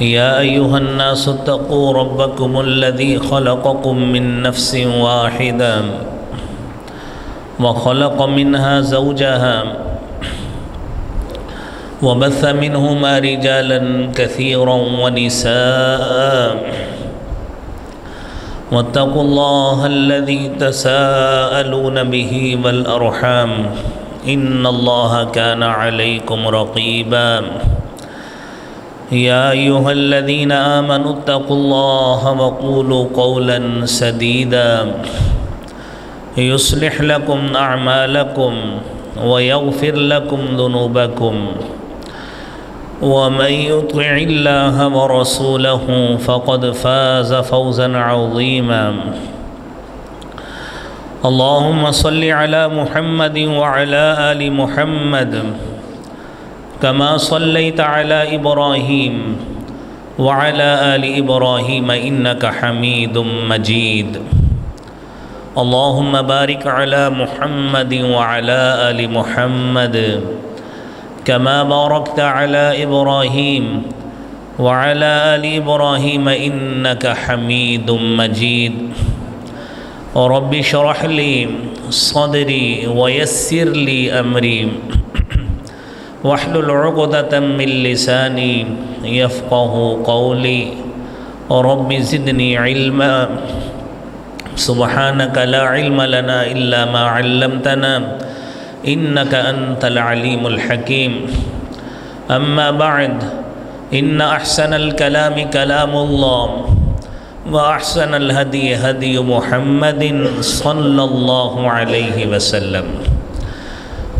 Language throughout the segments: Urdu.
يا أيها الناس اتقوا ربكم الذي خلقكم من نفس واحدة وخلق منها زوجها وبث منهما رجالا كثيرا ونساء واتقوا الله الذي تساءلون به والأرحام إن الله كان عليكم رقيبا يا أيها الذين آمنوا اتقوا الله وقولوا قولا سديدا يصلح لكم أعمالكم ويغفر لكم ذنوبكم ومن يطع الله ورسوله فقد فاز فوزا عظيما اللهم صل على محمد وعلى آل محمد كما صليت على إبراهيم وعلى آل إبراهيم إنك حميد مجيد اللهم بارك على محمد وعلى آل محمد كما باركت على إبراهيم وعلى آل إبراهيم إنك حميد مجيد رب اشرح لي صدري ويسر لي أمري واحلل عقدة من لساني يفقه قولي رب زدني علما سبحانك لا علم لنا إلا ما علمتنا إنك أنت العليم الحكيم أما بعد إن أحسن الكلام كلام الله وأحسن الهدي هدي محمد صلى الله عليه وسلم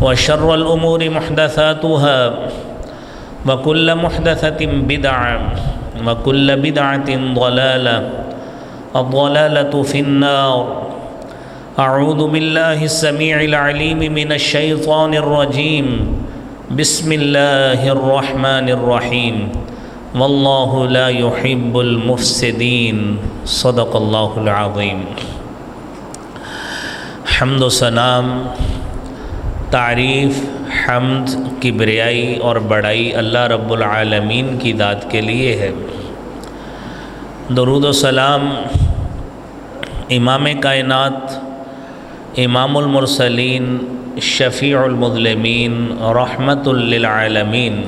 وشر الأمور محدثاتها وكل محدثة بدعة وكل بدعة ضلالة الضلالة في النار أعوذ بالله السميع العليم من الشيطان الرجيم بسم الله الرحمن الرحيم والله لا يحب المفسدين صدق الله العظيم حمد و ثناء تعریف حمد کبریائی اور بڑائی اللہ رب العالمین کی ذات کے لیے ہے۔ درود و سلام امام کائنات امام المرسلین شفیع المذنبین رحمت للعالمین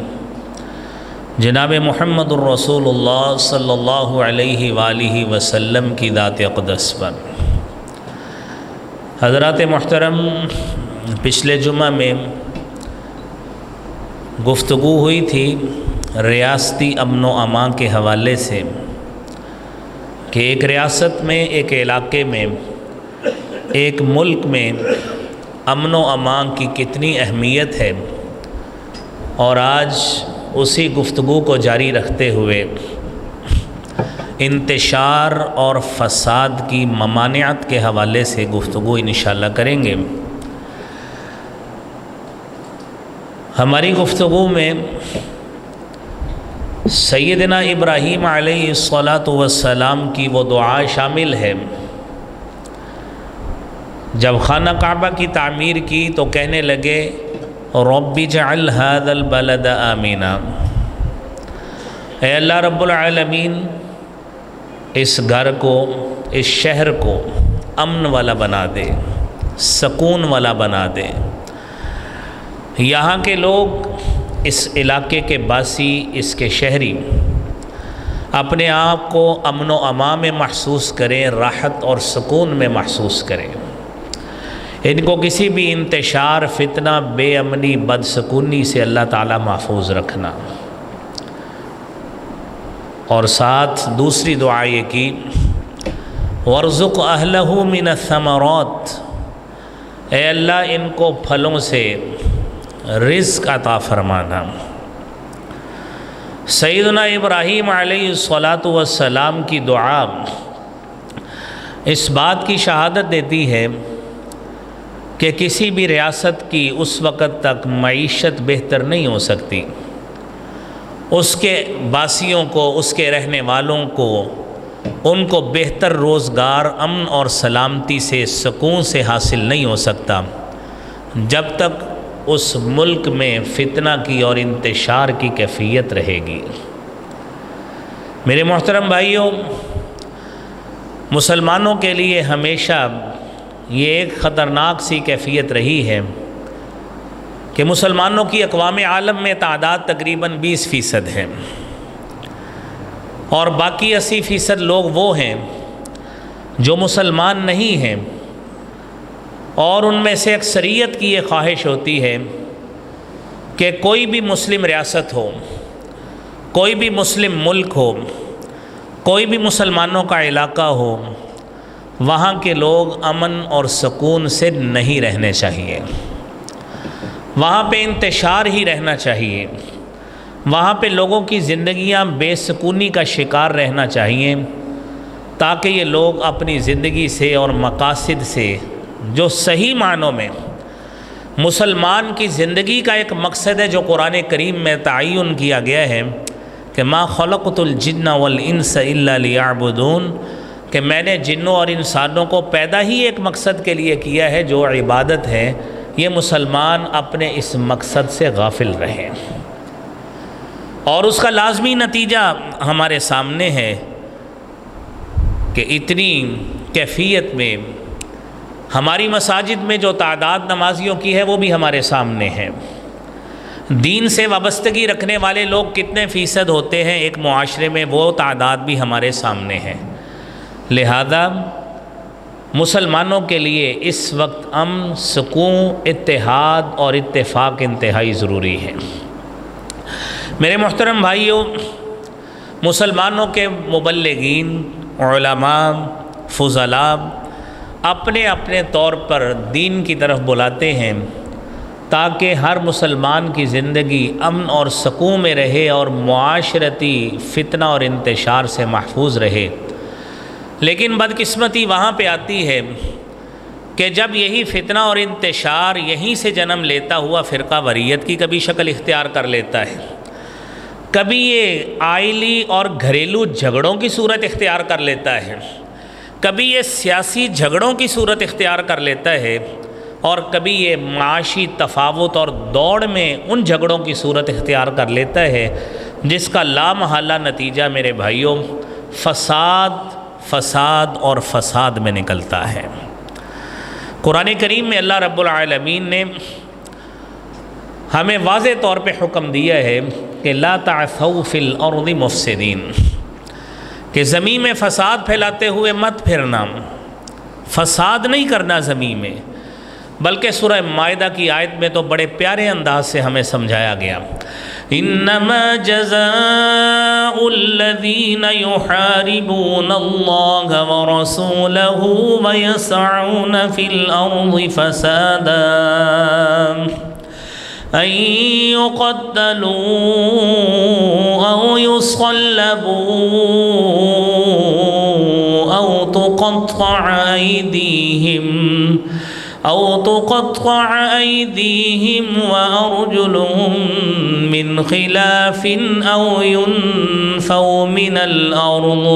جناب محمد الرسول اللہ صلی اللہ علیہ وآلہ وسلم کی ذات اقدس پر۔ حضرات محترم، پچھلے جمعہ میں گفتگو ہوئی تھی ریاستی امن و امان کے حوالے سے کہ ایک ریاست میں، ایک علاقے میں، ایک ملک میں امن و امان کی کتنی اہمیت ہے، اور آج اسی گفتگو کو جاری رکھتے ہوئے انتشار اور فساد کی ممانعت کے حوالے سے گفتگو انشاءاللہ کریں گے۔ ہماری گفتگو میں سیدنا ابراہیم علیہ الصلاۃ کی وہ دعا شامل ہے۔ جب خانہ کعبہ کی تعمیر کی تو کہنے لگے رب اجعل ھذا البلد آمنا، اے اللہ رب العالمین اس گھر کو، اس شہر کو امن والا بنا دے، سکون والا بنا دے۔ یہاں کے لوگ، اس علاقے کے باسی، اس کے شہری اپنے آپ کو امن و امان میں محسوس کریں، راحت اور سکون میں محسوس کریں۔ ان کو کسی بھی انتشار، فتنہ، بے امنی، بدسکونی سے اللہ تعالیٰ محفوظ رکھنا۔ اور ساتھ دوسری دعا یہ کی وَارْزُقْ أَهْلَهُ مِنَ الثَّمَرَاتِ، اے اللہ ان کو پھلوں سے رزق عطا فرمانا۔ سیدنا ابراہیم علیہ السلام کی دعا اس بات کی شہادت دیتی ہے کہ کسی بھی ریاست کی اس وقت تک معیشت بہتر نہیں ہو سکتی، اس کے باسیوں کو، اس کے رہنے والوں کو، ان کو بہتر روزگار، امن اور سلامتی سے، سکون سے حاصل نہیں ہو سکتا جب تک اس ملک میں فتنہ کی اور انتشار کی کیفیت رہے گی۔ میرے محترم بھائیوں، مسلمانوں کے لیے ہمیشہ یہ ایک خطرناک سی کیفیت رہی ہے کہ مسلمانوں کی اقوام عالم میں تعداد تقریباً 20% ہے اور باقی 80% لوگ وہ ہیں جو مسلمان نہیں ہیں، اور ان میں سے اکثریت کی یہ خواہش ہوتی ہے کہ کوئی بھی مسلم ریاست ہو، کوئی بھی مسلم ملک ہو، کوئی بھی مسلمانوں کا علاقہ ہو، وہاں کے لوگ امن اور سکون سے نہیں رہنے چاہیے، وہاں پہ انتشار ہی رہنا چاہیے، وہاں پہ لوگوں کی زندگیاں بے سکونی کا شکار رہنا چاہیے، تاکہ یہ لوگ اپنی زندگی سے اور مقاصد سے، جو صحیح معنوں میں مسلمان کی زندگی کا ایک مقصد ہے جو قرآن کریم میں تعین کیا گیا ہے کہ ما خلقت الجن والانس الا لیعبدون، کہ میں نے جنوں اور انسانوں کو پیدا ہی ایک مقصد کے لیے کیا ہے جو عبادت ہے، یہ مسلمان اپنے اس مقصد سے غافل رہیں، اور اس کا لازمی نتیجہ ہمارے سامنے ہے کہ اتنی کیفیت میں ہماری مساجد میں جو تعداد نمازیوں کی ہے وہ بھی ہمارے سامنے ہے۔ دین سے وابستگی رکھنے والے لوگ کتنے فیصد ہوتے ہیں ایک معاشرے میں، وہ تعداد بھی ہمارے سامنے ہے۔ لہذا مسلمانوں کے لیے اس وقت امن، سکون، اتحاد اور اتفاق انتہائی ضروری ہے۔ میرے محترم بھائیوں، مسلمانوں کے مبلغین، علماء، فضلاء اپنے اپنے طور پر دین کی طرف بلاتے ہیں تاکہ ہر مسلمان کی زندگی امن اور سکون میں رہے اور معاشرتی فتنہ اور انتشار سے محفوظ رہے، لیکن بدقسمتی وہاں پہ آتی ہے کہ جب یہی فتنہ اور انتشار یہیں سے جنم لیتا ہوا فرقہ واریت کی کبھی شکل اختیار کر لیتا ہے، کبھی یہ آئلی اور گھریلو جھگڑوں کی صورت اختیار کر لیتا ہے، کبھی یہ سیاسی جھگڑوں کی صورت اختیار کر لیتا ہے، اور کبھی یہ معاشی تفاوت اور دوڑ میں ان جھگڑوں کی صورت اختیار کر لیتا ہے جس کا لامحالہ نتیجہ میرے بھائیوں فساد اور فساد میں نکلتا ہے۔ قرآن کریم میں اللہ رب العالمین نے ہمیں واضح طور پہ حکم دیا ہے کہ لا تعثوا فی الارض مفسدین، کہ زمین میں فساد پھیلاتے ہوئے مت پھرنا، فساد نہیں کرنا زمین میں، بلکہ سورہ مائدہ کی آیت میں تو بڑے پیارے انداز سے ہمیں سمجھایا گیا، انما جزاء الذین یحاربون اللہ ورسولہ ویسعون فی الارض فسادا ان یقتلوا او یصلبوا او تقطع أيديهم وأرجلهم من خلاف أو ينفوا من الأرض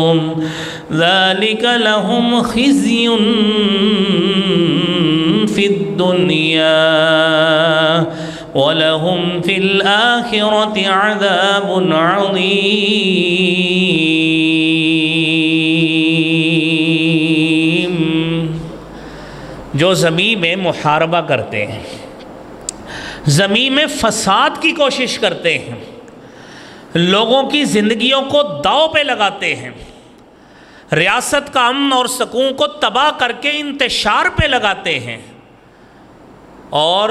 ذلك لهم خزي في الدنيا ولهم في الآخرة عذاب عظيم۔ جو زمین میں محاربہ کرتے ہیں، زمین میں فساد کی کوشش کرتے ہیں، لوگوں کی زندگیوں کو داؤ پہ لگاتے ہیں، ریاست کا امن اور سکون کو تباہ کر کے انتشار پہ لگاتے ہیں، اور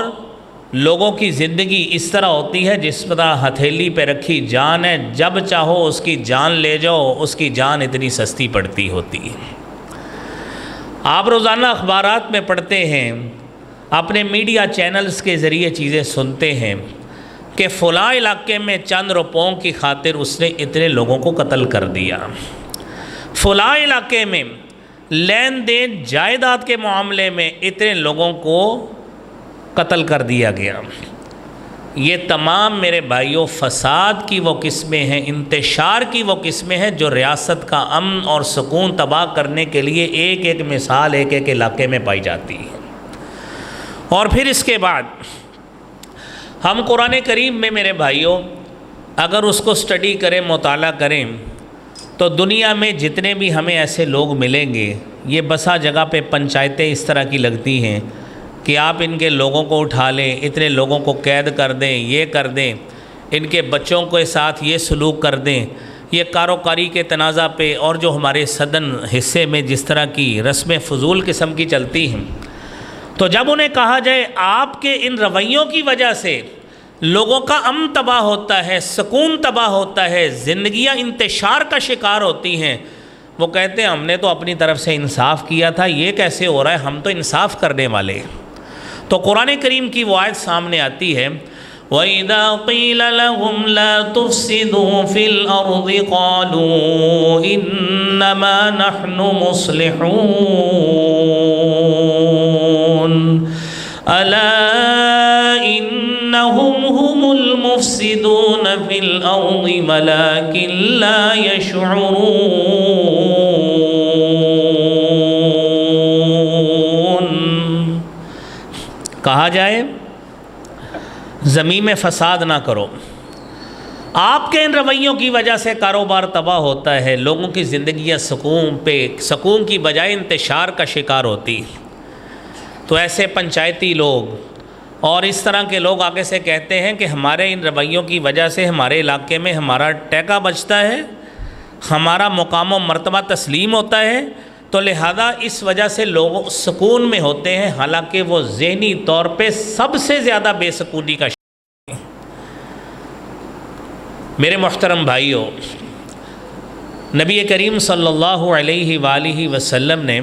لوگوں کی زندگی اس طرح ہوتی ہے جس طرح ہتھیلی پہ رکھی جان ہے، جب چاہو اس کی جان لے جاؤ، اس کی جان اتنی سستی پڑتی ہوتی ہے۔ آپ روزانہ اخبارات میں پڑھتے ہیں، اپنے میڈیا چینلز کے ذریعے چیزیں سنتے ہیں کہ فلاں علاقے میں چند روپوں کی خاطر اس نے اتنے لوگوں کو قتل کر دیا، فلاں علاقے میں لین دین جائیداد کے معاملے میں اتنے لوگوں کو قتل کر دیا گیا۔ یہ تمام میرے بھائیوں فساد کی وہ قسمیں ہیں، انتشار کی وہ قسمیں ہیں جو ریاست کا امن اور سکون تباہ کرنے کے لیے ایک ایک مثال ایک ایک علاقے میں پائی جاتی ہے۔ اور پھر اس کے بعد ہم قرآن کریم میں میرے بھائیوں اگر اس کو سٹڈی کریں، مطالعہ کریں، تو دنیا میں جتنے بھی ہمیں ایسے لوگ ملیں گے، یہ بسا جگہ پہ پنچایتیں اس طرح کی لگتی ہیں کہ آپ ان کے لوگوں کو اٹھا لیں، اتنے لوگوں کو قید کر دیں، یہ کر دیں، ان کے بچوں کے ساتھ یہ سلوک کر دیں۔ یہ کاروکاری کے تنازع پہ اور جو ہمارے صدن حصے میں جس طرح کی رسم فضول قسم کی چلتی ہیں، تو جب انہیں کہا جائے آپ کے ان رویوں کی وجہ سے لوگوں کا امن تباہ ہوتا ہے، سکون تباہ ہوتا ہے، زندگیاں انتشار کا شکار ہوتی ہیں، وہ کہتے ہیں ہم نے تو اپنی طرف سے انصاف کیا تھا، یہ کیسے ہو رہا ہے، ہم تو انصاف کرنے والے۔ تو قرآن کریم کی وہ آیت سامنے آتی ہے، وَإِذَا قِيلَ لَهُمْ لَا تُفْسِدُوا فِي الْأَرْضِ قَالُوا إِنَّمَا نَحْنُ مُصْلِحُونَ أَلَا إِنَّهُمْ هُمُ الْمُفْسِدُونَ فِي الْأَرْضِ وَلَكِنْ لَا يَشْعُرُونَ۔ کہا جائے زمین میں فساد نہ کرو، آپ کے ان رویوں کی وجہ سے کاروبار تباہ ہوتا ہے، لوگوں کی زندگیاں سکون کی بجائے انتشار کا شکار ہوتی۔ تو ایسے پنچایتی لوگ اور اس طرح کے لوگ آگے سے کہتے ہیں کہ ہمارے ان رویوں کی وجہ سے ہمارے علاقے میں ہمارا ٹیکہ بچتا ہے، ہمارا مقام و مرتبہ تسلیم ہوتا ہے، تو لہذا اس وجہ سے لوگ سکون میں ہوتے ہیں، حالانکہ وہ ذہنی طور پہ سب سے زیادہ بے سکونی کا شکار ہیں۔ میرے محترم بھائیوں، نبی کریم صلی اللہ علیہ وآلہ وسلم نے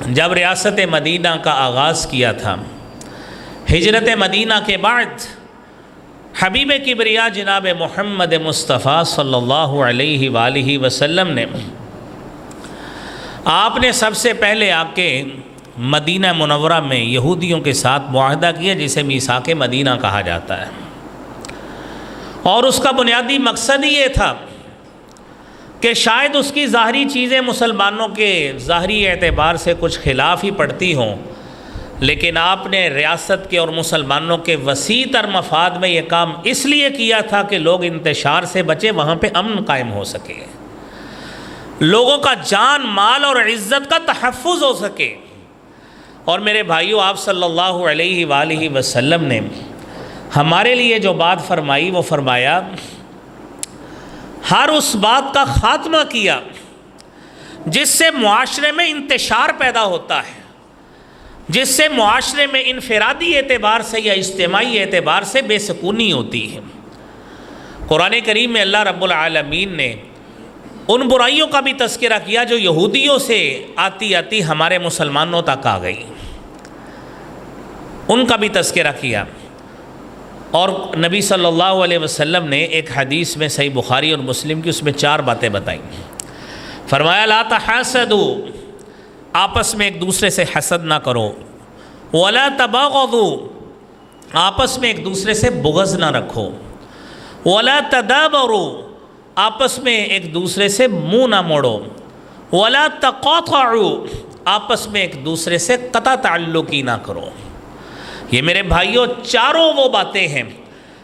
جب ریاست مدینہ کا آغاز کیا تھا، ہجرت مدینہ کے بعد حبیب کبریا جناب محمد مصطفیٰ صلی اللہ علیہ وآلہ وسلم نے آپ نے سب سے پہلے آ کے مدینہ منورہ میں یہودیوں کے ساتھ معاہدہ کیا، جسے میثاق مدینہ کہا جاتا ہے، اور اس کا بنیادی مقصد یہ تھا کہ شاید اس کی ظاہری چیزیں مسلمانوں کے ظاہری اعتبار سے کچھ خلاف ہی پڑتی ہوں، لیکن آپ نے ریاست کے اور مسلمانوں کے وسیع تر مفاد میں یہ کام اس لیے کیا تھا کہ لوگ انتشار سے بچے، وہاں پہ امن قائم ہو سکے، لوگوں کا جان مال اور عزت کا تحفظ ہو سکے۔ اور میرے بھائیوں، آپ صلی اللہ علیہ وآلہ وسلم نے ہمارے لیے جو بات فرمائی، وہ فرمایا ہر اس بات کا خاتمہ کیا جس سے معاشرے میں انتشار پیدا ہوتا ہے، جس سے معاشرے میں انفرادی اعتبار سے یا اجتماعی اعتبار سے بے سکونی ہوتی ہے۔ قرآن کریم میں اللہ رب العالمین نے ان برائیوں کا بھی تذکرہ کیا جو یہودیوں سے آتی آتی ہمارے مسلمانوں تک آ گئی، ان کا بھی تذکرہ کیا۔ اور نبی صلی اللہ علیہ وسلم نے ایک حدیث میں صحیح بخاری اور مسلم کی، اس میں 4 باتیں بتائیں۔ فرمایا لا تحاسدوا، آپس میں ایک دوسرے سے حسد نہ کرو، ولا تباغضوا، آپس میں ایک دوسرے سے بغض نہ رکھو، ولا تدابروا، آپس میں ایک دوسرے سے منہ نہ موڑو، ولا تقاطعوا، آپس میں ایک دوسرے سے قطع تعلقی نہ کرو۔ یہ میرے بھائیوں چاروں وہ باتیں ہیں،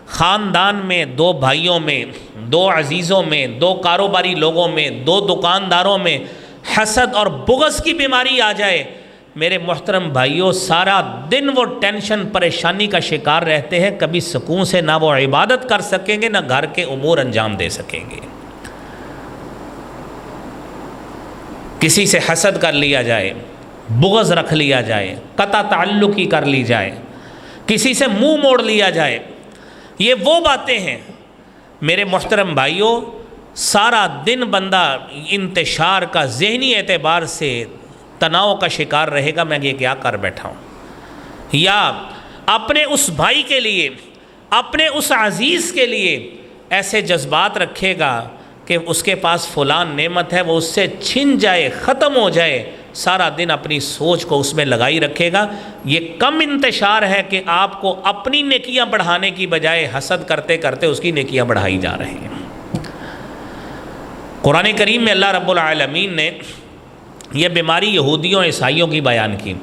خاندان میں، 2 بھائیوں میں، 2 عزیزوں میں، 2 کاروباری لوگوں میں، 2 دکانداروں میں حسد اور بغض کی بیماری آ جائے، میرے محترم بھائیوں سارا دن وہ ٹینشن پریشانی کا شکار رہتے ہیں، کبھی سکون سے نہ وہ عبادت کر سکیں گے، نہ گھر کے امور انجام دے سکیں گے۔ کسی سے حسد کر لیا جائے، بغض رکھ لیا جائے، قطع تعلقی کر لی جائے، کسی سے منہ موڑ لیا جائے، یہ وہ باتیں ہیں میرے محترم بھائیوں، سارا دن بندہ انتشار کا ذہنی اعتبار سے تناؤ کا شکار رہے گا، میں یہ کیا کر بیٹھا ہوں، یا اپنے اس بھائی کے لیے، اپنے اس عزیز کے لیے ایسے جذبات رکھے گا کہ اس کے پاس فلان نعمت ہے، وہ اس سے چھن جائے، ختم ہو جائے، سارا دن اپنی سوچ کو اس میں لگائی رکھے گا۔ یہ کم انتشار ہے کہ آپ کو اپنی نیکیاں بڑھانے کی بجائے حسد کرتے کرتے اس کی نیکیاں بڑھائی جا رہے ہیں۔ قرآن کریم میں اللہ رب العالمین نے یہ بیماری یہودیوں عیسائیوں کی بیان کی۔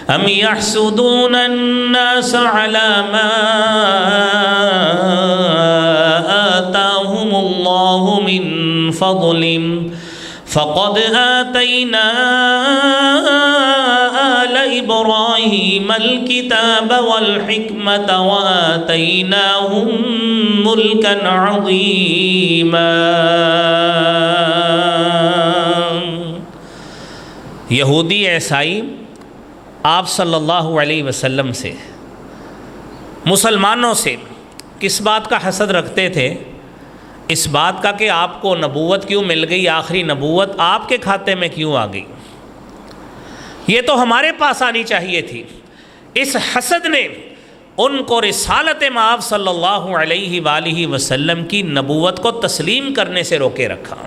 ام یحسدون الناس علی ما آتاهم الله من فضله فقد آتينا آل إبراهيم الكتاب والحكمة وآتيناهم ملكا عظيما۔ یہودی عیسائی آپ صلی اللہ علیہ وسلم سے، مسلمانوں سے کس بات کا حسد رکھتے تھے؟ اس بات کا کہ آپ کو نبوت کیوں مل گئی، آخری نبوت آپ کے کھاتے میں کیوں آ گئی، یہ تو ہمارے پاس آنی چاہیے تھی۔ اس حسد نے ان کو رسالت مآب صلی اللہ علیہ وآلہ وسلم کی نبوت کو تسلیم کرنے سے روکے رکھا،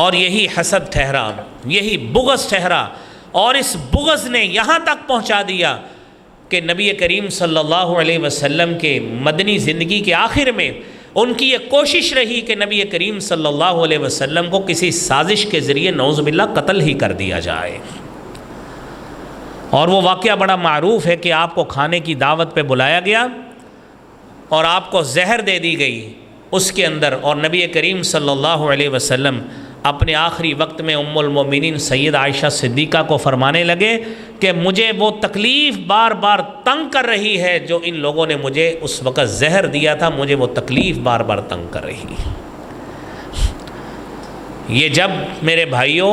اور یہی حسد ٹھہرا، یہی بغض ٹھہرا، اور اس بغض نے یہاں تک پہنچا دیا کہ نبی کریم صلی اللہ علیہ وسلم کے مدنی زندگی کے آخر میں ان کی یہ کوشش رہی کہ نبی کریم صلی اللہ علیہ وسلم کو کسی سازش کے ذریعے نعوذ باللہ قتل ہی کر دیا جائے۔ اور وہ واقعہ بڑا معروف ہے کہ آپ کو کھانے کی دعوت پہ بلایا گیا اور آپ کو زہر دے دی گئی اس کے اندر، اور نبی کریم صلی اللہ علیہ وسلم اپنے آخری وقت میں ام المومنین سید عائشہ صدیقہ کو فرمانے لگے کہ مجھے وہ تکلیف بار بار تنگ کر رہی ہے جو ان لوگوں نے مجھے اس وقت زہر دیا تھا، مجھے وہ تکلیف بار بار تنگ کر رہی ہے۔ یہ جب میرے بھائیوں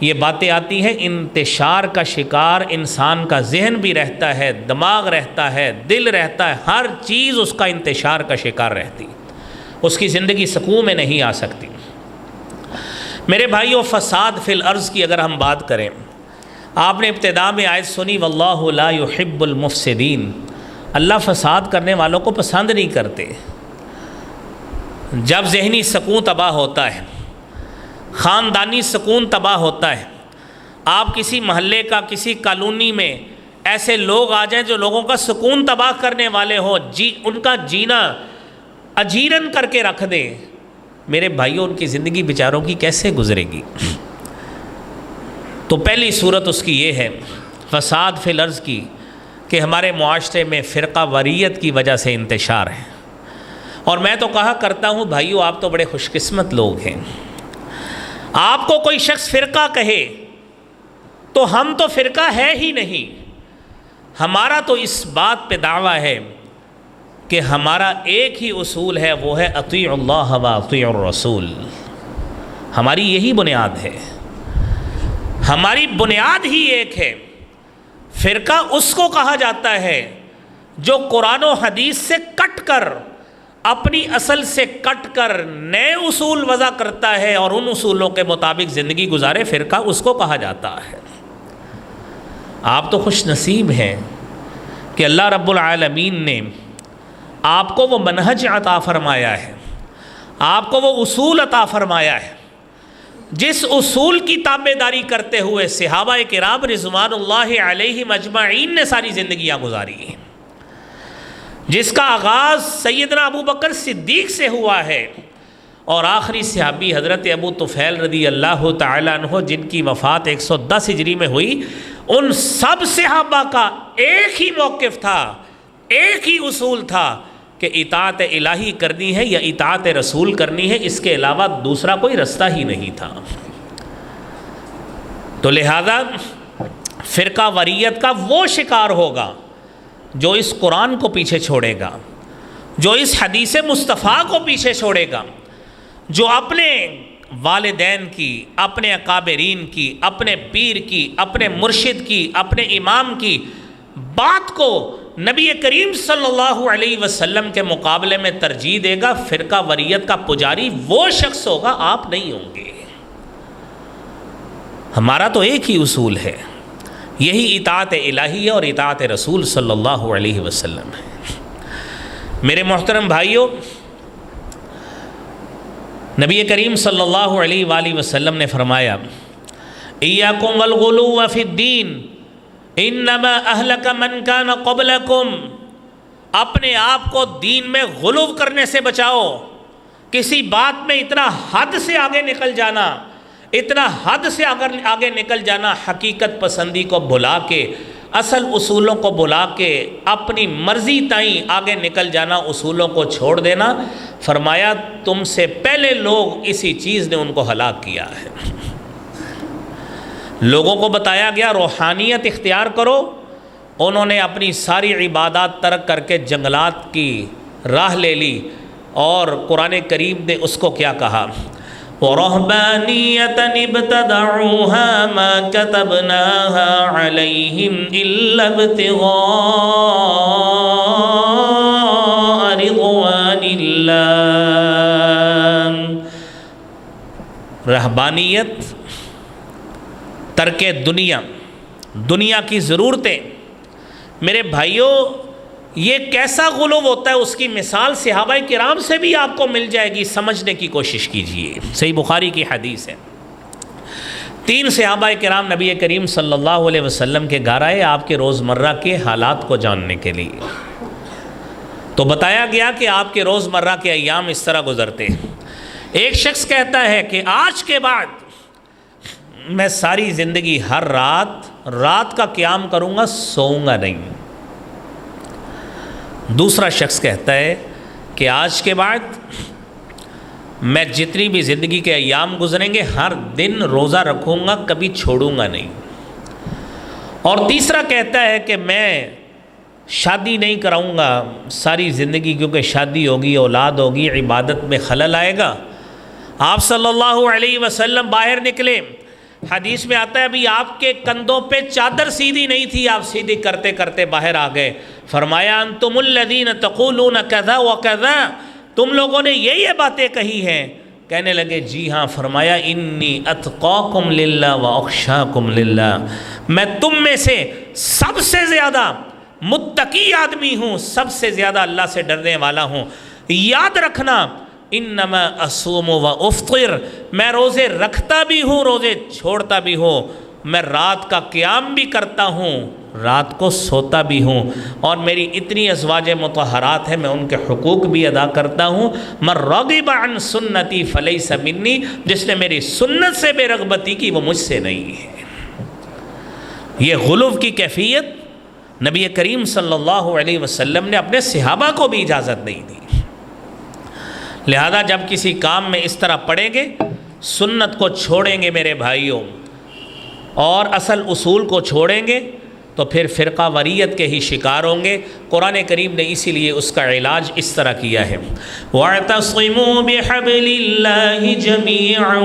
یہ باتیں آتی ہیں، انتشار کا شکار انسان کا ذہن بھی رہتا ہے، دماغ رہتا ہے، دل رہتا ہے، ہر چیز اس کا انتشار کا شکار رہتی، اس کی زندگی سکون میں نہیں آ سکتی۔ میرے بھائیوں، فساد فی الارض کی اگر ہم بات کریں، آپ نے ابتدا میں آیت سنی واللہ لا یحب المفسدین، اللہ فساد کرنے والوں کو پسند نہیں کرتے۔ جب ذہنی سکون تباہ ہوتا ہے، خاندانی سکون تباہ ہوتا ہے، آپ کسی محلے کا، کسی کالونی میں ایسے لوگ آ جائیں جو لوگوں کا سکون تباہ کرنے والے ہوں، ان کا جینا اجیرن کر کے رکھ دیں، میرے بھائیوں ان کی زندگی بیچاروں کی کیسے گزرے گی؟ تو پہلی صورت اس کی یہ ہے فساد فی الارض کی کہ ہمارے معاشرے میں فرقہ واریت کی وجہ سے انتشار ہے۔ اور میں تو کہا کرتا ہوں بھائیوں، آپ تو بڑے خوش قسمت لوگ ہیں، آپ کو کوئی شخص فرقہ کہے تو ہم تو فرقہ ہے ہی نہیں، ہمارا تو اس بات پہ دعویٰ ہے کہ ہمارا ایک ہی اصول ہے، وہ ہے اطیعوا اللہ و اطیعوا الرسول، ہماری یہی بنیاد ہے، ہماری بنیاد ہی ایک ہے۔ فرقہ اس کو کہا جاتا ہے جو قرآن و حدیث سے کٹ کر، اپنی اصل سے کٹ کر نئے اصول وضع کرتا ہے اور ان اصولوں کے مطابق زندگی گزارے، فرقہ اس کو کہا جاتا ہے۔ آپ تو خوش نصیب ہیں کہ اللہ رب العالمین نے آپ کو وہ منہج عطا فرمایا ہے، آپ کو وہ اصول عطا فرمایا ہے، جس اصول کی تابعداری کرتے ہوئے صحابہ کرام رضوان اللہ علیہم اجمعین نے ساری زندگیاں گزاری ہیں، جس کا آغاز سیدنا ابو بکر صدیق سے ہوا ہے، اور آخری صحابی حضرت ابو طفیل رضی اللہ تعالیٰ عنہ جن کی وفات 110 ہجری میں ہوئی، ان سب صحابہ کا ایک ہی موقف تھا، ایک ہی اصول تھا کہ اطاعت الہی کرنی ہے یا اطاعت رسول کرنی ہے، اس کے علاوہ دوسرا کوئی رستہ ہی نہیں تھا۔ تو لہذا فرقہ واریت کا وہ شکار ہوگا جو اس قرآن کو پیچھے چھوڑے گا، جو اس حدیث مصطفیٰ کو پیچھے چھوڑے گا، جو اپنے والدین کی، اپنے اکابرین کی، اپنے پیر کی، اپنے مرشد کی، اپنے امام کی بات کو نبی کریم صلی اللہ علیہ وسلم کے مقابلے میں ترجیح دے گا، فرقہ واریت کا پجاری وہ شخص ہوگا، آپ نہیں ہوں گے۔ ہمارا تو ایک ہی اصول ہے، یہی اطاعت الہی ہے اور اطاعت رسول صلی اللہ علیہ وسلم ہے۔ میرے محترم بھائیوں، نبی کریم صلی اللہ علیہ وآلہ وسلم نے فرمایا ایاکم والغلو فی الدین انما اہلک من کان قبلکم، اپنے آپ کو دین میں غلو کرنے سے بچاؤ، کسی بات میں اتنا حد سے آگے نکل جانا، اتنا حد سے آگے نکل جانا، حقیقت پسندی کو بھلا کے اصل اصولوں کو بلا کے اپنی مرضی تائیں آگے نکل جانا، اصولوں کو چھوڑ دینا۔ فرمایا تم سے پہلے لوگ اسی چیز نے ان کو ہلاک کیا ہے۔ لوگوں کو بتایا گیا روحانیت اختیار کرو، انہوں نے اپنی ساری عبادات ترک کر کے جنگلات کی راہ لے لی، اور قرآن کریم نے اس کو کیا کہا؟ وَرَهْبَانِيَّةً ابْتَدَعُوهَا مَا كَتَبْنَاهَا عَلَيْهِمْ إِلَّا ابْتِغَاءَ رِضْوَانِ اللَّهِ۔ رہبانیت، ترک دنیا کی ضرورتیں۔ میرے بھائیوں، یہ کیسا غلو ہوتا ہے، اس کی مثال صحابہ کرام سے بھی آپ کو مل جائے گی، سمجھنے کی کوشش کیجئے۔ صحیح بخاری کی حدیث ہے، 3 صحابہ کرام نبی کریم صلی اللہ علیہ وسلم کے گھر آئے آپ کے روزمرہ کے حالات کو جاننے کے لیے۔ تو بتایا گیا کہ آپ کے روزمرہ کے ایام اس طرح گزرتے ہیں۔ ایک شخص کہتا ہے کہ آج کے بعد میں ساری زندگی ہر رات کا قیام کروں گا، سوؤں گا نہیں۔ دوسرا شخص کہتا ہے کہ آج کے بعد میں جتنی بھی زندگی کے ایام گزریں گے ہر دن روزہ رکھوں گا، کبھی چھوڑوں گا نہیں۔ اور تیسرا کہتا ہے کہ میں شادی نہیں کراؤں گا ساری زندگی، کیونکہ شادی ہوگی، اولاد ہوگی، عبادت میں خلل آئے گا۔ آپ صلی اللہ علیہ وسلم باہر نکلے، حدیث میں آتا ہے ابھی آپ کے کندھوں پہ چادر سیدھی نہیں تھی، آپ سیدھی کرتے کرتے باہر آ گئے۔ فرمایا انتم الذین تقولون کذا وکذا، تم لوگوں نے یہ باتیں کہی ہیں؟ کہنے لگے جی ہاں۔ فرمایا انی اتقاکم للہ واخشاکم للہ، میں تم میں سے سب سے زیادہ متقی آدمی ہوں، سب سے زیادہ اللہ سے ڈرنے والا ہوں۔ یاد رکھنا انما اصوم و افطر، میں روزے رکھتا بھی ہوں، روزے چھوڑتا بھی ہوں، میں رات کا قیام بھی کرتا ہوں، رات کو سوتا بھی ہوں، اور میری اتنی ازواج مطہرات ہیں، میں ان کے حقوق بھی ادا کرتا ہوں۔ من رغب عن سنتی فلیس منی، جس نے میری سنت سے بے رغبتی کی وہ مجھ سے نہیں ہے۔ یہ غلو کی کیفیت نبی کریم صلی اللہ علیہ وسلم نے اپنے صحابہ کو بھی اجازت نہیں دی۔ لہذا جب کسی کام میں اس طرح پڑیں گے، سنت کو چھوڑیں گے میرے بھائیوں، اور اصل اصول کو چھوڑیں گے، تو پھر فرقہ واریت کے ہی شکار ہوں گے۔ قرآن کریم نے اسی لیے اس کا علاج اس طرح کیا ہے، وَاعْتَصِمُوا بِحَبْلِ اللَّهِ جَمِيعًا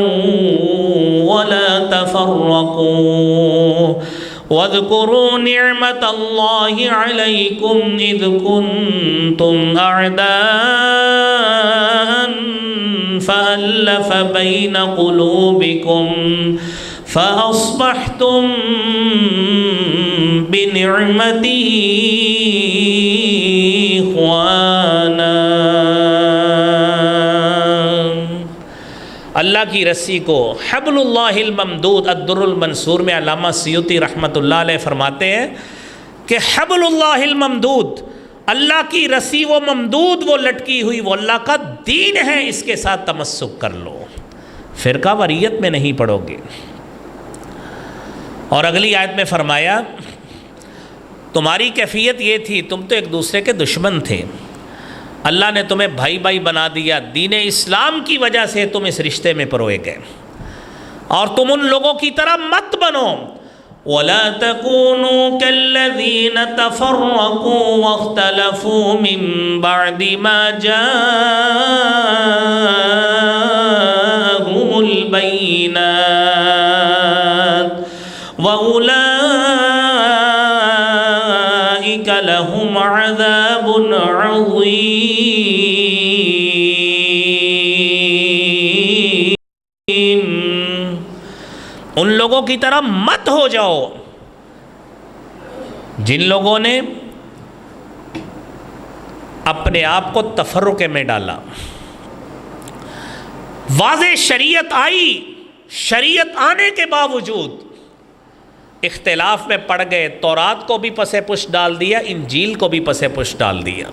وَلَا تَفَرَّقُوا وَاذْكُرُوا نِعْمَةَ اللَّهِ عَلَيْكُمْ إِذْ كُنْتُمْ أَعْدَاءً فَأَلَّفَ بَيْنَ قُلُوبِكُمْ فَأَصْبَحْتُمْ بِنِعْمَتِهِ إِخْوَانًا۔ اللہ کی رسی کو حبل اللہ الممدود، الدر المنصور میں علامہ سیوطی رحمۃ اللہ علیہ فرماتے ہیں کہ حبل اللہ الممدود، اللہ کی رسی وہ ممدود، وہ لٹکی ہوئی، وہ اللہ کا دین ہے، اس کے ساتھ تمسک کر لو، فرقہ واریت میں نہیں پڑو گے۔ اور اگلی آیت میں فرمایا تمہاری کیفیت یہ تھی، تم تو ایک دوسرے کے دشمن تھے، اللہ نے تمہیں بھائی بھائی بنا دیا، دین اسلام کی وجہ سے تم اس رشتے میں پروئے گئے، اور تم ان لوگوں کی طرح مت بنو۔ وَلَا تَكُونُوا كَالَّذِينَ تَفَرَّقُوا وَاخْتَلَفُوا مِن بَعْدِ مَا جَاءَهُمُ الْبَيِّنَاتُ وَأُولَئِكَ لَهُمْ عَذَابٌ عَظِيمٌ۔ ان لوگوں کی طرح مت ہو جاؤ جن لوگوں نے اپنے آپ کو تفرقے میں ڈالا۔ واضح شریعت آئی، شریعت آنے کے باوجود اختلاف میں پڑ گئے، تورات کو بھی پس پش ڈال دیا، انجیل کو بھی پس پش ڈال دیا۔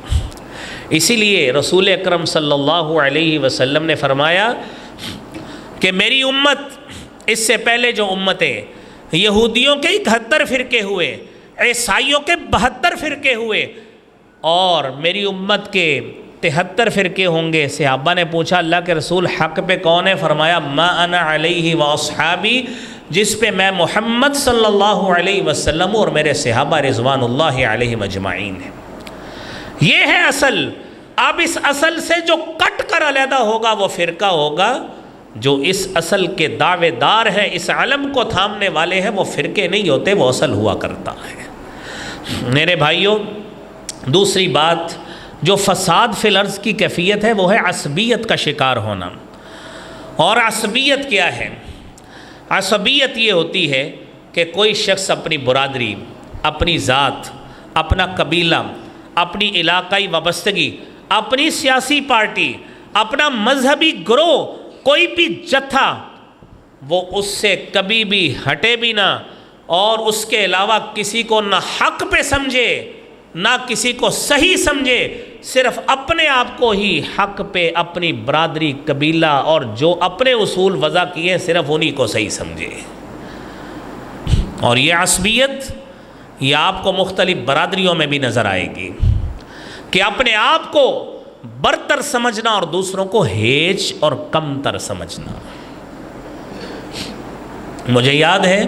اسی لیے رسول اکرم صلی اللہ علیہ وسلم نے فرمایا کہ میری امت، اس سے پہلے جو امتیں یہودیوں کے 71 فرقے ہوئے، عیسائیوں کے 72 فرقے ہوئے اور میری امت کے 73 فرقے ہوں گے۔ صحابہ نے پوچھا اللہ کے رسول حق پہ کون ہے؟ فرمایا ما انا علیہ و اصحابی، جس پہ میں محمد صلی اللہ علیہ وسلم اور میرے صحابہ رضوان اللہ علیہم اجمعین ہیں۔ یہ ہے اصل۔ اب اس اصل سے جو کٹ کر علیحدہ ہوگا وہ فرقہ ہوگا، جو اس اصل کے دعوے دار ہیں، اس علم کو تھامنے والے ہیں، وہ فرقے نہیں ہوتے، وہ اصل ہوا کرتا ہے۔ میرے بھائیوں، دوسری بات جو فساد فی الارض کی کیفیت ہے وہ ہے عصبیت کا شکار ہونا۔ اور عصبیت کیا ہے؟ عصبیت یہ ہوتی ہے کہ کوئی شخص اپنی برادری، اپنی ذات، اپنا قبیلہ، اپنی علاقائی وابستگی، اپنی سیاسی پارٹی، اپنا مذہبی گروہ، کوئی بھی جتھا، وہ اس سے کبھی بھی ہٹے بھی نہ، اور اس کے علاوہ کسی کو نہ حق پہ سمجھے نہ کسی کو صحیح سمجھے، صرف اپنے آپ کو ہی حق پہ، اپنی برادری، قبیلہ اور جو اپنے اصول وضع کیے صرف انہی کو صحیح سمجھے۔ اور یہ عصبیت یہ آپ کو مختلف برادریوں میں بھی نظر آئے گی کہ اپنے آپ کو برتر سمجھنا اور دوسروں کو ہیچ اور کم تر سمجھنا۔ مجھے یاد ہے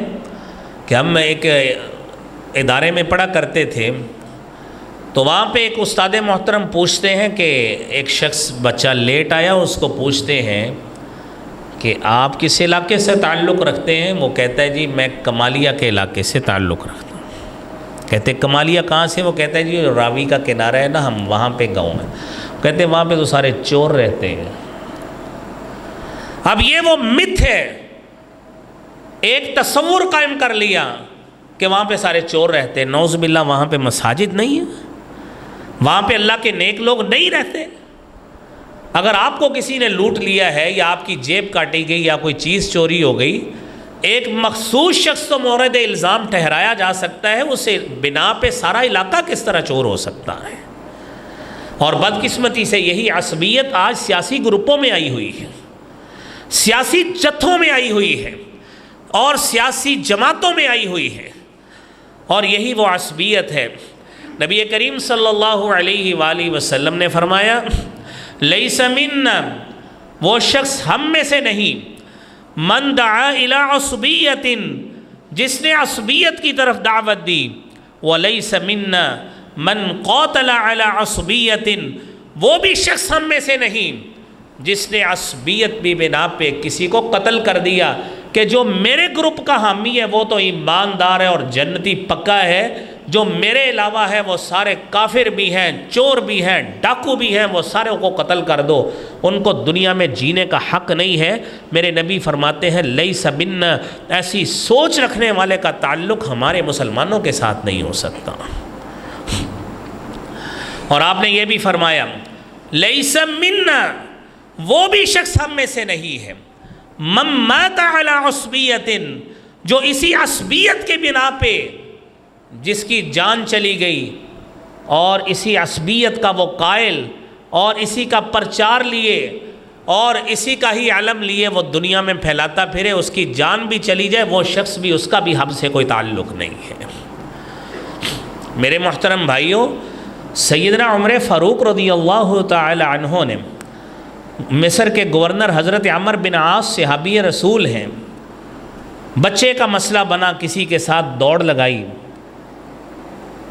کہ ہم ایک ادارے میں پڑھا کرتے تھے، تو وہاں پہ ایک استاد محترم پوچھتے ہیں کہ ایک شخص بچہ لیٹ آیا، اس کو پوچھتے ہیں کہ آپ کس علاقے سے تعلق رکھتے ہیں؟ وہ کہتا ہے جی میں کمالیہ کے علاقے سے تعلق رکھتا ہوں۔ کہتے کمالیہ کہاں سے؟ وہ کہتا ہے جی راوی کا کنارہ ہے نا، ہم وہاں پہ گاؤں ہیں۔ کہتے وہاں پہ تو سارے چور رہتے ہیں۔ اب یہ وہ مت ہے، ایک تصور قائم کر لیا کہ وہاں پہ سارے چور رہتے ہیں۔ نعوذ باللہ، وہاں پہ مساجد نہیں ہے، وہاں پہ اللہ کے نیک لوگ نہیں رہتے۔ اگر آپ کو کسی نے لوٹ لیا ہے یا آپ کی جیب کاٹی گئی یا کوئی چیز چوری ہو گئی، ایک مخصوص شخص تو مورد الزام ٹھہرایا جا سکتا ہے، اسے بنا پہ سارا علاقہ کس طرح چور ہو سکتا ہے؟ اور بدقسمتی سے یہی عصبیت آج سیاسی گروپوں میں آئی ہوئی ہے، سیاسی جتھوں میں آئی ہوئی ہے اور سیاسی جماعتوں میں آئی ہوئی ہے، اور یہی وہ عصبیت ہے۔ نبی کریم صلی اللہ علیہ وآلہ وسلم نے فرمایا لیس منا، وہ شخص ہم میں سے نہیں، من دعا الی عصبیت، جس نے عصبیت کی طرف دعوت دی، ولیس منا من قاتل علی عصبیت، وہ بھی شخص ہم میں سے نہیں جس نے عصبیت بھی بنا پہ کسی کو قتل کر دیا کہ جو میرے گروپ کا حامی ہے وہ تو ایماندار ہے اور جنتی پکا ہے، جو میرے علاوہ ہے وہ سارے کافر بھی ہیں، چور بھی ہیں، ڈاکو بھی ہیں، وہ سارے کو قتل کر دو، ان کو دنیا میں جینے کا حق نہیں ہے۔ میرے نبی فرماتے ہیں لیس منا، ایسی سوچ رکھنے والے کا تعلق ہمارے مسلمانوں کے ساتھ نہیں ہو سکتا۔ اور آپ نے یہ بھی فرمایا لیس منا، وہ بھی شخص ہم میں سے نہیں ہے، من مات علی عصبیت، جو اسی عصبیت کے بنا پہ جس کی جان چلی گئی اور اسی عصبیت کا وہ قائل اور اسی کا پرچار لیے اور اسی کا ہی علم لیے وہ دنیا میں پھیلاتا پھرے، اس کی جان بھی چلی جائے، وہ شخص بھی، اس کا بھی ہم سے کوئی تعلق نہیں ہے۔ میرے محترم بھائیوں، سیدنا عمر فاروق رضی اللہ تعالی عنہ نے، مصر کے گورنر حضرت عمر بن عاص صحابی رسول ہیں، بچے کا مسئلہ بنا، کسی کے ساتھ دوڑ لگائی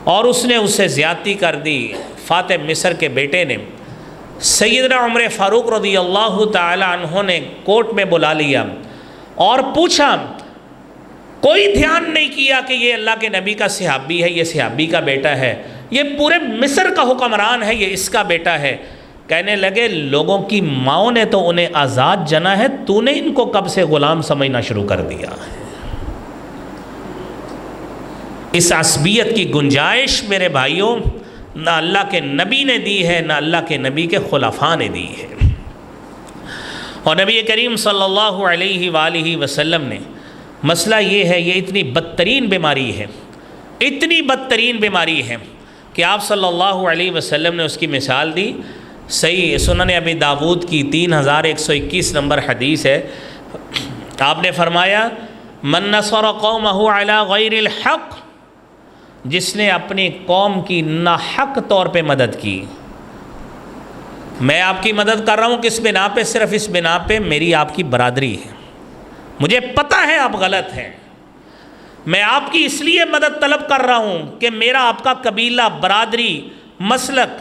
اور اس نے اس سے زیادتی کر دی۔ فاتح مصر کے بیٹے نے سیدنا عمر فاروق رضی اللہ تعالی عنہ نے کورٹ میں بلا لیا اور پوچھا، کوئی دھیان نہیں کیا کہ یہ اللہ کے نبی کا صحابی ہے، یہ صحابی کا بیٹا ہے، یہ پورے مصر کا حکمران ہے، یہ اس کا بیٹا ہے۔ کہنے لگے لوگوں کی ماؤں نے تو انہیں آزاد جنا ہے، تو نے ان کو کب سے غلام سمجھنا شروع کر دیا ہے۔ اس عصبیت کی گنجائش میرے بھائیوں نہ اللہ کے نبی نے دی ہے، نہ اللہ کے نبی کے خلفاء نے دی ہے۔ اور نبی کریم صلی اللہ علیہ وآلہ وسلم نے، مسئلہ یہ ہے، یہ اتنی بدترین بیماری ہے، اتنی بدترین بیماری ہے کہ آپ صلی اللہ علیہ وسلم نے اس کی مثال دی۔ صحیح سنن ابی داود کی 3121 نمبر حدیث ہے، آپ نے فرمایا من نصر قومہ علی غیر الحق، جس نے اپنی قوم کی ناحق طور پہ مدد کی. میں آپ کی مدد کر رہا ہوں کس بنا پہ؟ صرف اس بنا پہ میری آپ کی برادری ہے. مجھے پتہ ہے آپ غلط ہیں. میں آپ کی اس لیے مدد طلب کر رہا ہوں کہ میرا آپ کا قبیلہ، برادری، مسلک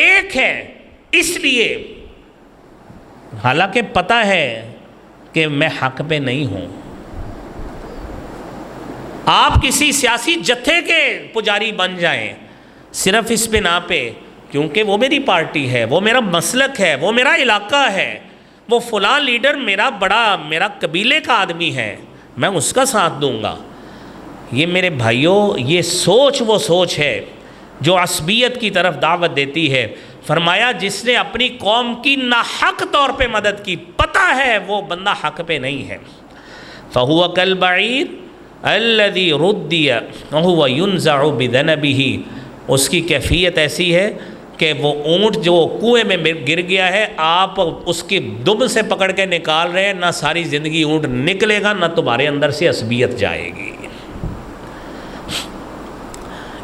ایک ہے، اس لیے. حالانکہ پتہ ہے کہ میں حق پہ نہیں ہوں. آپ کسی سیاسی جتھے کے پجاری بن جائیں صرف اس بنا پہ کیونکہ وہ میری پارٹی ہے، وہ میرا مسلک ہے، وہ میرا علاقہ ہے، وہ فلاں لیڈر میرا قبیلے کا آدمی ہے، میں اس کا ساتھ دوں گا. یہ میرے بھائیوں، یہ سوچ وہ سوچ ہے جو عصبیت کی طرف دعوت دیتی ہے. فرمایا جس نے اپنی قوم کی ناحق طور پہ مدد کی، پتہ ہے وہ بندہ حق پہ نہیں ہے. فَهُوَ كَالْبَعِيرِ الَّذِي رُدِّيَ وَهُوَ يُنزَعُ بِذَنَبِهِ. اس کی کیفیت ایسی ہے کہ وہ اونٹ جو کنویں میں گر گیا ہے، آپ اس کی دم سے پکڑ کے نکال رہے ہیں، نہ ساری زندگی اونٹ نکلے گا، نہ تمہارے اندر سے عصبیت جائے گی.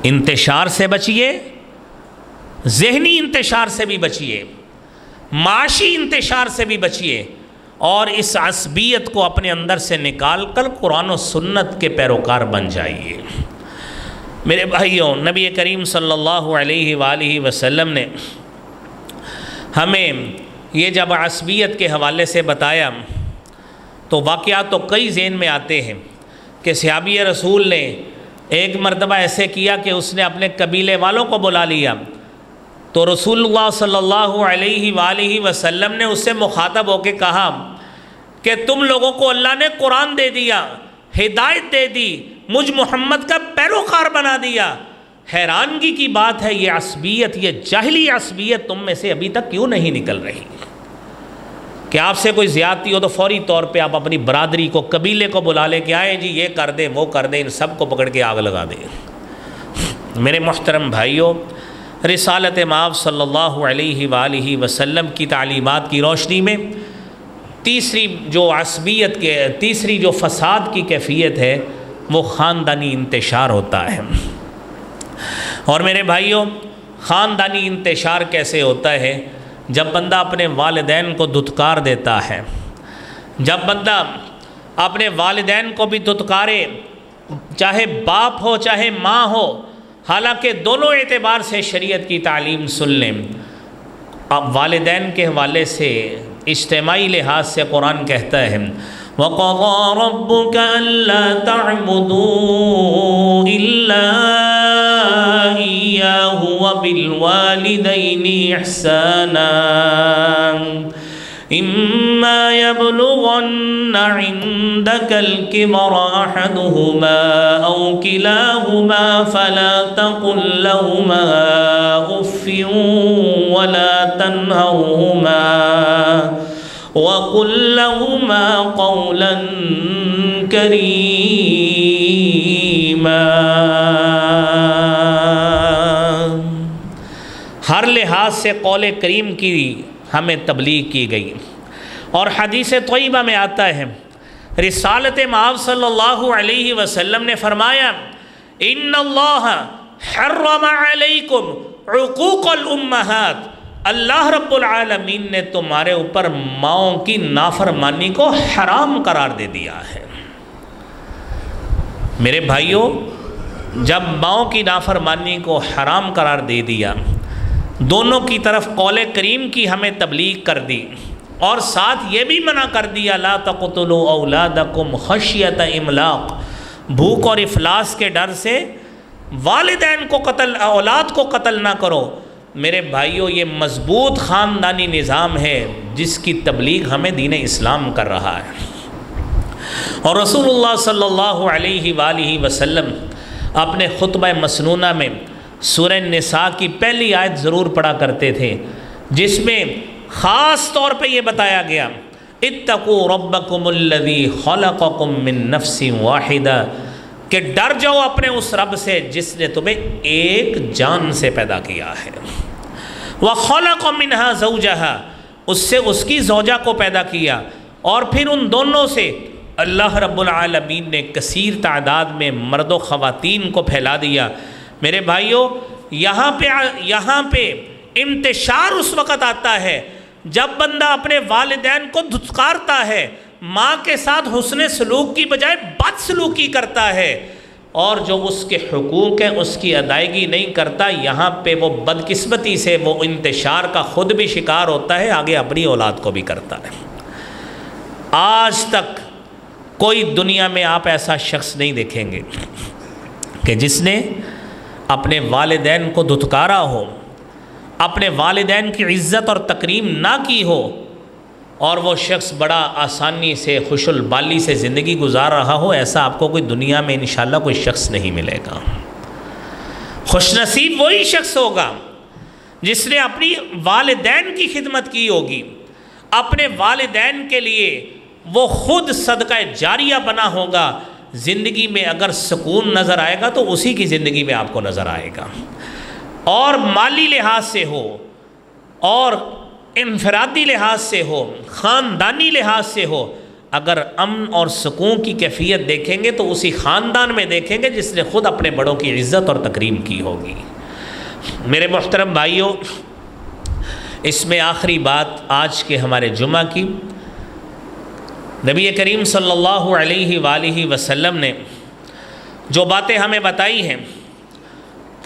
انتشار سے بچیے، ذہنی انتشار سے بھی بچیے، معاشی انتشار سے بھی بچیے، اور اس عصبیت کو اپنے اندر سے نکال کر قرآن و سنت کے پیروکار بن جائیے. میرے بھائیوں، نبی کریم صلی اللہ علیہ وآلہ وسلم نے ہمیں یہ جب عصبیت کے حوالے سے بتایا تو واقعات تو کئی ذہن میں آتے ہیں کہ صحابی رسول نے ایک مرتبہ ایسے کیا کہ اس نے اپنے قبیلے والوں کو بلا لیا، تو رسول اللہ صلی اللہ علیہ وآلہ وسلم نے اس سے مخاطب ہو کے کہا کہ تم لوگوں کو اللہ نے قرآن دے دیا، ہدایت دے دی، مجھ محمد کا پیروکار بنا دیا. حیرانگی کی بات ہے یہ عصبیت، یہ جاہلی عصبیت تم میں سے ابھی تک کیوں نہیں نکل رہی؟ کہ آپ سے کوئی زیادتی ہو تو فوری طور پہ آپ اپنی برادری کو، قبیلے کو بلا لے کے آئیں، جی یہ کر دیں وہ کر دیں، ان سب کو پکڑ کے آگ لگا دیں. میرے محترم بھائیوں، رسالت مآب صلی اللہ علیہ وآلہ وسلم کی تعلیمات کی روشنی میں تیسری جو فساد کی کیفیت ہے وہ خاندانی انتشار ہوتا ہے. اور میرے بھائیوں، خاندانی انتشار کیسے ہوتا ہے؟ جب بندہ اپنے والدین کو دھتکار دیتا ہے، جب بندہ اپنے والدین کو بھی دھتکارے، چاہے باپ ہو چاہے ماں ہو، حالانکہ دونوں اعتبار سے شریعت کی تعلیم سن لیں. اب والدین کے حوالے سے اجتماعی لحاظ سے قرآن کہتا ہے وَقَضَىٰ رَبُّكَ أَلَّا تَعْبُدُوا إِلَّا إِيَّاهُ وَبِالْوَالِدَيْنِ إِحْسَانًا إِمَّا يَبْلُغَنَّ عِندَكَ الْكِبَرَ أَحَدُهُمَا أَوْ كِلَاهُمَا فَلَا تَقُل لَّهُمَا أُفٍّ وَلَا تَنْهَرْهُمَا وَقُل لَّهُمَا قَوْلًا كَرِيمًا. ہر لحاظ سے قول کریم کی ہمیں تبلیغ کی گئی. اور حدیث طیبہ میں آتا ہے، رسالت مآب صلی اللہ علیہ وسلم نے فرمایا ان اللہ حرم علیکم عقوق الامہات. اللہ رب العالمین نے تمہارے اوپر ماؤں کی نافرمانی کو حرام قرار دے دیا ہے. میرے بھائیوں، جب ماؤں کی نافرمانی کو حرام قرار دے دیا، دونوں کی طرف قول کریم کی ہمیں تبلیغ کر دی، اور ساتھ یہ بھی منع کر دیا لا تقتلوا اولادکم خشیۃ املاق، بھوک اور افلاس کے ڈر سے والدین کو قتل، اولاد کو قتل نہ کرو. میرے بھائیوں، یہ مضبوط خاندانی نظام ہے جس کی تبلیغ ہمیں دین اسلام کر رہا ہے. اور رسول اللہ صلی اللہ علیہ وآلہ وسلم اپنے خطبہ مسنونہ میں سورہ نساء کی پہلی آیت ضرور پڑھا کرتے تھے، جس میں خاص طور پہ یہ بتایا گیا اتقوا ربکم الذی خلقکم من نفس واحدہ، کہ ڈر جاؤ اپنے اس رب سے جس نے تمہیں ایک جان سے پیدا کیا ہے. وَخَلَقَ مِنْهَا زَوْجَهَا، اس سے اس کی زوجہ کو پیدا کیا، اور پھر ان دونوں سے اللہ رب العالمین نے کثیر تعداد میں مرد و خواتین کو پھیلا دیا. میرے بھائیوں، یہاں پہ انتشار اس وقت آتا ہے جب بندہ اپنے والدین کو دھتکارتا ہے، ماں کے ساتھ حسن سلوک کی بجائے بد سلوکی کرتا ہے، اور جو اس کے حقوق ہیں اس کی ادائیگی نہیں کرتا، یہاں پہ وہ بدقسمتی سے وہ انتشار کا خود بھی شکار ہوتا ہے، آگے اپنی اولاد کو بھی کرتا ہے۔ آج تک کوئی دنیا میں آپ ایسا شخص نہیں دیکھیں گے کہ جس نے اپنے والدین کو دھتکارا ہو، اپنے والدین کی عزت اور تکریم نہ کی ہو، اور وہ شخص بڑا آسانی سے خوش البالی سے زندگی گزار رہا ہو۔ ایسا آپ کو کوئی دنیا میں انشاءاللہ کوئی شخص نہیں ملے گا۔ خوش نصیب وہی شخص ہوگا جس نے اپنی والدین کی خدمت کی ہوگی، اپنے والدین کے لیے وہ خود صدقہ جاریہ بنا ہوگا۔ زندگی میں اگر سکون نظر آئے گا تو اسی کی زندگی میں آپ کو نظر آئے گا، اور مالی لحاظ سے ہو، اور انفرادی لحاظ سے ہو، خاندانی لحاظ سے ہو، اگر امن اور سکون کی کیفیت دیکھیں گے تو اسی خاندان میں دیکھیں گے جس نے خود اپنے بڑوں کی عزت اور تکریم کی ہوگی۔ میرے محترم بھائیوں، اس میں آخری بات آج کے ہمارے جمعہ کی، نبی کریم صلی اللہ علیہ وآلہ وسلم نے جو باتیں ہمیں بتائی ہیں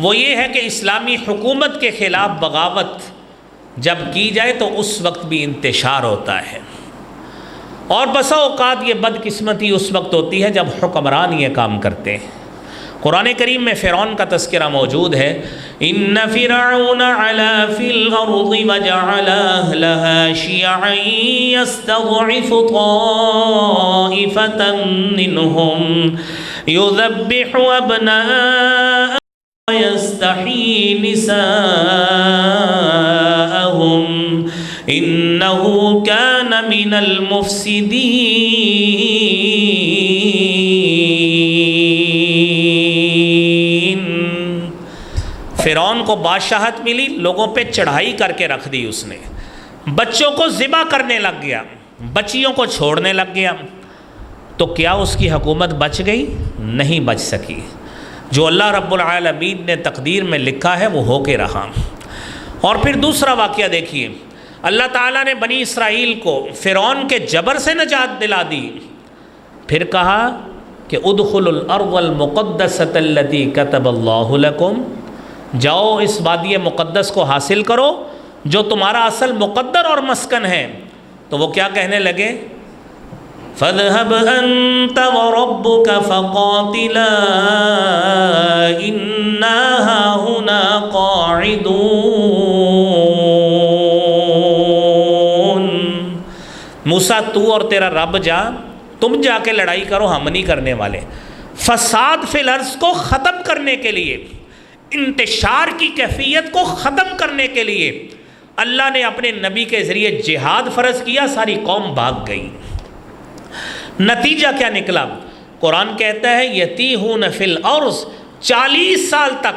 وہ یہ ہے کہ اسلامی حکومت کے خلاف بغاوت جب کی جائے تو اس وقت بھی انتشار ہوتا ہے، اور بسا اوقات یہ بدقسمتی اس وقت ہوتی ہے جب حکمران یہ کام کرتے ہیں۔ قرآن کریم میں فرعون کا تذکرہ موجود ہے، ان فرعون علا فی الارض وجعل اہلها شیعا یستضعف طائفة منهم یذبح ابناءهم وَيَسْتَحْيِي نِسَاءَهُمْ إِنَّهُ كَانَ مِنَ الْمُفْسِدِينَ۔ فرعون کو بادشاہت ملی، لوگوں پہ چڑھائی کر کے رکھ دی اس نے، بچوں کو ذبح کرنے لگ گیا، بچیوں کو چھوڑنے لگ گیا، تو کیا اس کی حکومت بچ گئی؟ نہیں بچ سکی۔ جو اللہ رب العالمین نے تقدیر میں لکھا ہے وہ ہو کے رہا۔ اور پھر دوسرا واقعہ دیکھیے، اللہ تعالیٰ نے بنی اسرائیل کو فرعون کے جبر سے نجات دلا دی، پھر کہا کہ ادخلوا الارض المقدسۃ التی کتب اللہ لکم، جاؤ اس وادی مقدس کو حاصل کرو جو تمہارا اصل مقدر اور مسکن ہے۔ تو وہ کیا کہنے لگے؟ فَاذْهَبْ أَنْتَ وَرَبُّكَ فَقَاتِلَا إِنَّا هَاهُنَا قَاعِدُونَ۔ موسیٰ تو اور تیرا رب جا، تم جا کے لڑائی کرو، ہم نہیں کرنے والے۔ فساد فی الارض کو ختم کرنے کے لیے، انتشار کی کیفیت کو ختم کرنے کے لیے اللہ نے اپنے نبی کے ذریعے جہاد فرض کیا، ساری قوم بھاگ گئی۔ نتیجہ کیا نکلا؟ قرآن کہتا ہے یتیہون فی الارض، 40 سال تک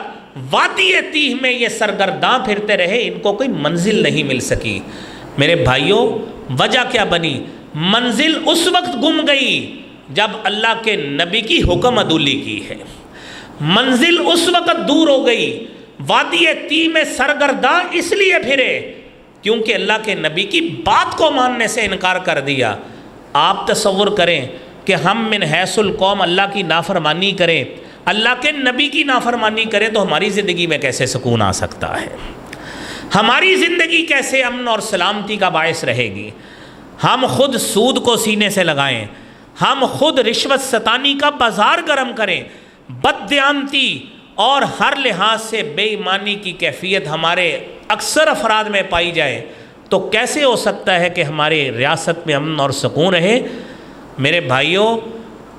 وادی تیہ میں یہ سرگرداں پھرتے رہے، ان کو کوئی منزل نہیں مل سکی۔ میرے بھائیوں، وجہ کیا بنی؟ منزل اس وقت گم گئی جب اللہ کے نبی کی حکم عدولی کی ہے، منزل اس وقت دور ہو گئی، وادی تیہ میں سرگرداں اس لیے پھرے کیونکہ اللہ کے نبی کی بات کو ماننے سے انکار کر دیا۔ آپ تصور کریں کہ ہم من حیث القوم اللہ کی نافرمانی کریں، اللہ کے نبی کی نافرمانی کریں تو ہماری زندگی میں کیسے سکون آ سکتا ہے؟ ہماری زندگی کیسے امن اور سلامتی کا باعث رہے گی؟ ہم خود سود کو سینے سے لگائیں، ہم خود رشوت ستانی کا بازار گرم کریں، بددیانتی اور ہر لحاظ سے بے ایمانی کی کیفیت ہمارے اکثر افراد میں پائی جائے تو کیسے ہو سکتا ہے کہ ہماری ریاست میں امن اور سکون رہے؟ میرے بھائیوں،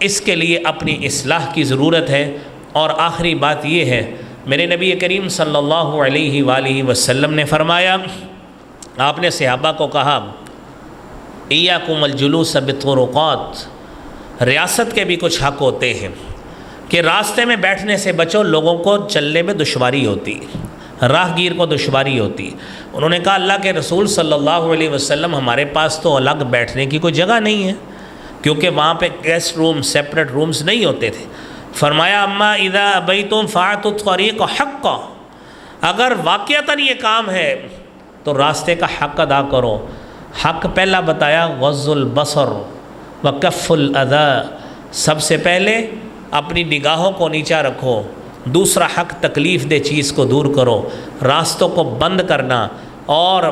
اس کے لیے اپنی اصلاح کی ضرورت ہے۔ اور آخری بات یہ ہے، میرے نبی کریم صلی اللہ علیہ وآلہ وسلم نے فرمایا، آپ نے صحابہ کو کہا ایاکم الجلوس بالطرقات، ریاست کے بھی کچھ حق ہوتے ہیں کہ راستے میں بیٹھنے سے بچو، لوگوں کو چلنے میں دشواری ہوتی، راہ گیر کو دشواری ہوتی۔ انہوں نے کہا اللہ کے رسول صلی اللہ علیہ وسلم ہمارے پاس تو الگ بیٹھنے کی کوئی جگہ نہیں ہے، کیونکہ وہاں پہ گیسٹ روم، سیپریٹ رومز نہیں ہوتے تھے۔ فرمایا اما اذا ابیتم فاعتوا الطریق حقا، اگر واقعتاً یہ کام ہے تو راستے کا حق ادا کرو۔ حق پہلا بتایا غض البصر وکف الاذی، سب سے پہلے اپنی نگاہوں کو نیچا رکھو۔ دوسرا حق تکلیف دہ چیز کو دور کرو، راستوں کو بند کرنا اور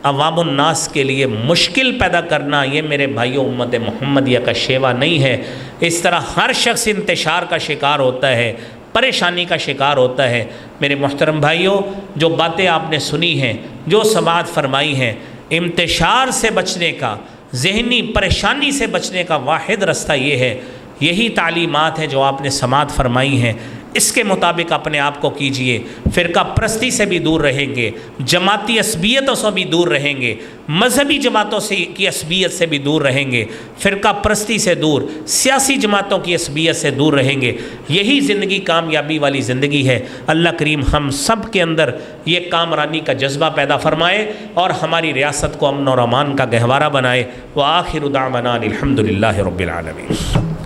عوام الناس کے لیے مشکل پیدا کرنا، یہ میرے بھائیوں امت محمدیہ کا شیوا نہیں ہے۔ اس طرح ہر شخص انتشار کا شکار ہوتا ہے، پریشانی کا شکار ہوتا ہے۔ میرے محترم بھائیوں، جو باتیں آپ نے سنی ہیں، جو سماعت فرمائی ہیں، انتشار سے بچنے کا، ذہنی پریشانی سے بچنے کا واحد رستہ یہ ہے، یہی تعلیمات ہیں جو آپ نے سماعت فرمائی ہیں، اس کے مطابق اپنے آپ کو کیجئے۔ فرقہ پرستی سے بھی دور رہیں گے، جماعتی عصبیتوں سے بھی دور رہیں گے، مذہبی جماعتوں کی عصبیت سے بھی دور رہیں گے، فرقہ پرستی سے دور، سیاسی جماعتوں کی عصبیت سے دور رہیں گے۔ یہی زندگی کامیابی والی زندگی ہے۔ اللہ کریم ہم سب کے اندر یہ کامرانی کا جذبہ پیدا فرمائے اور ہماری ریاست کو امن اور امان کا گہوارہ بنائے۔ وآخر دعوانا الحمدللہ رب العالمین۔